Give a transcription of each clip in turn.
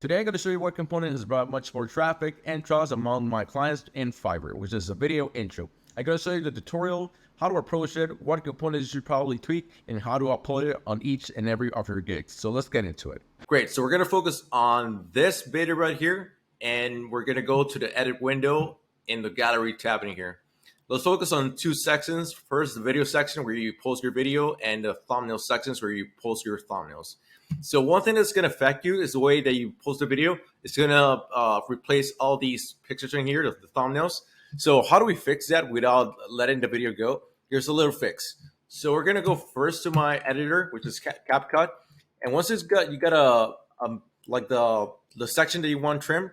Today, I'm going to show you what component has brought much more traffic and trust among my clients in Fiverr, which is a video intro. I'm going to show you the tutorial, how to approach it, what components you should probably tweak, and how to upload it on each and every of your gigs. So let's get into it. Great. So we're going to focus on this video right here, and we're going to go to the edit window in the gallery tab in here. Let's focus on two sections. First, the video section where you post your video, and the thumbnail sections where you post your thumbnails. So one thing that's going to affect you is the way that you post the video. It's going to replace all these pictures in here, the thumbnails. So how do we fix that without letting the video go? Here's a little fix. So we're going to go first to my editor, which is CapCut. And once it's got, you got like the section that you want trimmed.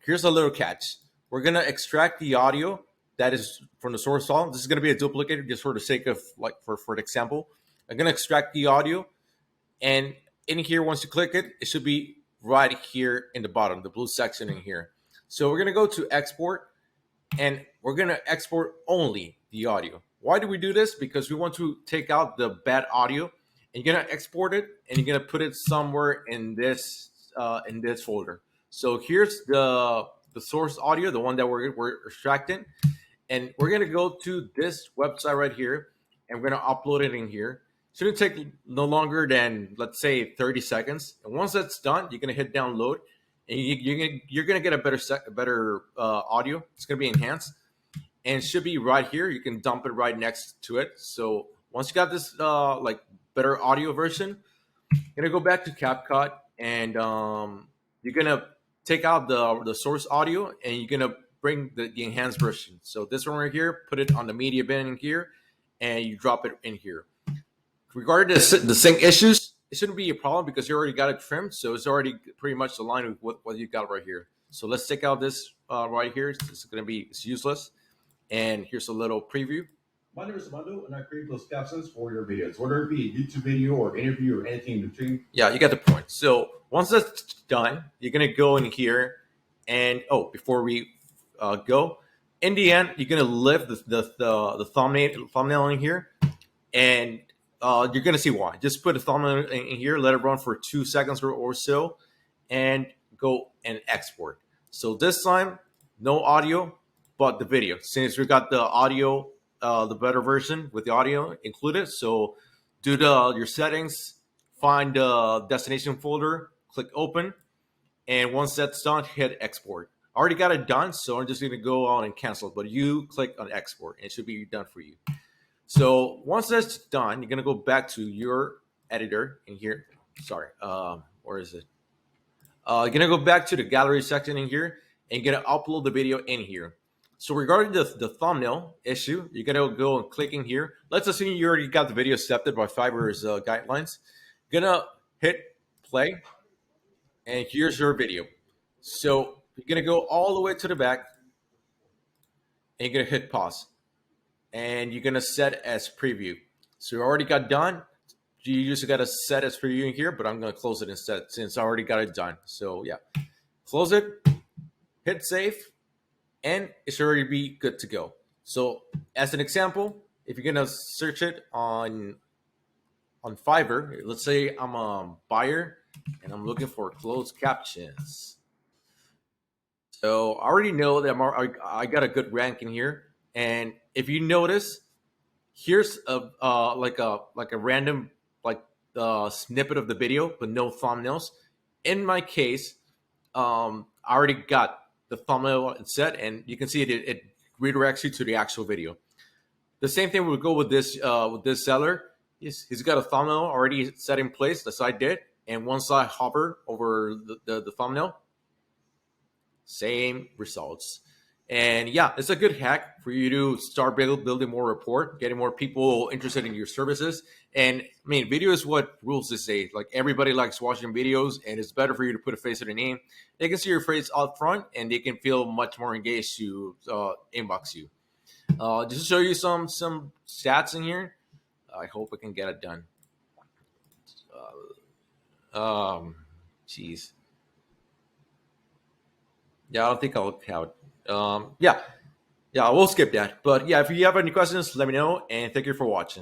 Here's a little catch. We're going to extract the audio that is from the source file. This is going to be a duplicate just for the sake of, like, for the example. I'm going to extract the audio. And in here, once you click it, it should be right here in the bottom, the blue section in here. So we're going to go to export, and we're going to export only the audio. Why do we do this? Because we want to take out the bad audio, and you're going to export it, and you're going to put it somewhere in this folder. So here's the source audio, the one that we're extracting, and we're going to go to this website right here, and we're going to upload it in here. Shouldn't take no longer than, let's say, 30 seconds. And once that's done, you're going to hit download, and you're going to get a better audio. It's going to be enhanced, and it should be right here. You can dump it right next to it. So once you got this like better audio version, you're going to go back to CapCut, and you're going to take out the source audio, and you're going to bring the enhanced version. So this one right here, put it on the media bin in here, and you drop it in here. Regarding the sync issues, it shouldn't be a problem because you already got it trimmed, so it's already pretty much aligned with what you got right here. So let's take out this right here. It's useless. And here's a little preview. My name is Armando, and I create those captions for your videos, whether it be a YouTube video or interview or anything in between. Yeah, you get the point. So once that's done, you're gonna go in here, and before we go, in the end, you're gonna lift the thumbnail in here, and you're going to see why. Just put a thumbnail in here, let it run for 2 seconds or so, and go and export. So this time, no audio, but the video. Since we got the audio, the better version with the audio included. So do your settings, find the destination folder, click open, and once that's done, hit export. I already got it done, so I'm just going to go on and cancel it. But you click on export, and it should be done for you. So once that's done, you're going to go back to your editor in here. Sorry, where is it? You're going to go back to the gallery section in here, and you're going to upload the video in here. So regarding the thumbnail issue, you're going to go and click in here. Let's assume you already got the video accepted by Fiverr's guidelines. You're going to hit play, and here's your video. So you're going to go all the way to the back, and you're going to hit pause. And you're going to set as preview. So you already got done. You usually got to set as preview in here, but I'm going to close it instead since I already got it done. So yeah, close it, hit save, and it should already be good to go. So as an example, if you're going to search it on Fiverr, let's say I'm a buyer and I'm looking for closed captions. So I already know that I got a good rank in here. And if you notice, here's like a random snippet of the video, but no thumbnails. In my case, I already got the thumbnail set, and you can see it redirects you to the actual video. The same thing would go with this seller. He's got a thumbnail already set in place, as I did, and once I hover over the thumbnail, same results. And yeah, it's a good hack for you to start building more rapport, getting more people interested in your services. And I mean, video is what rules this day. Like, everybody likes watching videos, and it's better for you to put a face to the name. They can see your face out front, and they can feel much more engaged to inbox you. Just to show you some stats in here. I hope I can get it done. Jeez. Yeah, I don't think I'll have it. Yeah, we'll skip that. But yeah, if you have any questions, let me know, and thank you for watching.